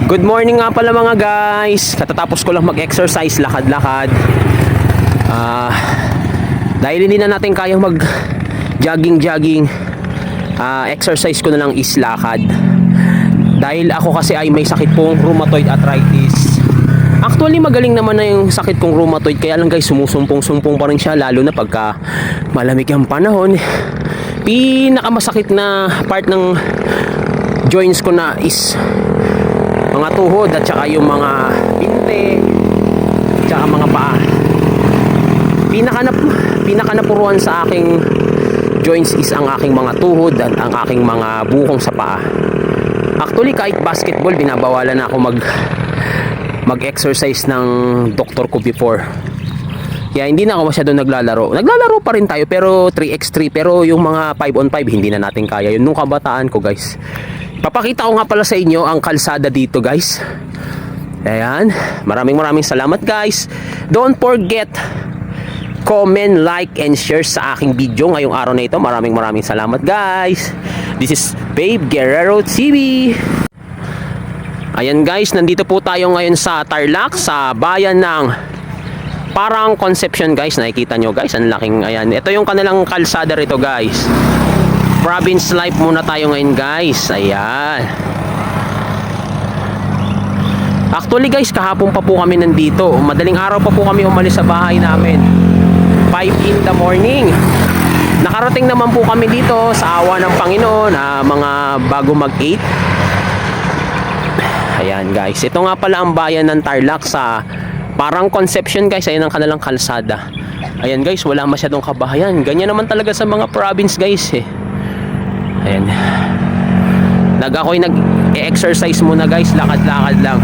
Good morning nga pala mga guys. Katatapos ko lang mag-exercise, lakad-lakad. Dahil hindi na natin kayang mag-jogging, exercise ko na lang is lakad. Dahil ako kasi ay may sakit pong rheumatoid arthritis. Actually magaling naman na yung sakit kong rheumatoid, kaya lang guys sumusumpong-sumpong pa rin siya, lalo na pagka malamig ang panahon. Pinakamasakit na part ng joints ko na is mga tuhod at saka yung mga binte at saka mga paa. Pinakanapuruan sa aking joints is ang aking mga tuhod at ang aking mga bukong sa paa. Actually kahit basketball binabawalan na ako mag-exercise ng doktor ko before. Kaya hindi na ako masyado naglalaro. Naglalaro pa rin tayo pero 3x3, pero yung mga 5-on-5 hindi na natin kaya yun nung kabataan ko guys. Papakita ko nga pala sa inyo ang kalsada dito guys. Ayan, maraming salamat guys. Don't forget comment, like, and share sa aking video ngayong araw na ito. Maraming salamat guys. This is Babe Guerrero TV. Ayan guys, nandito po tayo ngayon sa Tarlac, sa bayan ng Parang Concepcion guys. Nakikita nyo guys, ang laking, ayan. Ito yung kanilang kalsada rito guys. Province life muna tayo ngayon guys. Ayan. Actually guys, kahapon pa po kami nandito. Madaling araw pa po kami umalis sa bahay namin. 5 in the morning. Nakarating naman po kami dito sa awa ng Panginoon, mga bago mag 8. Ayan guys, ito nga pala ang bayan ng Tarlac sa Parang Concepcion guys. Ayan ang kanilang kalsada. Ayan guys, wala masyadong kabahayan. Ganyan naman talaga sa mga province guys eh. Ayan. Ako'y nag-exercise muna guys, lakad-lakad lang.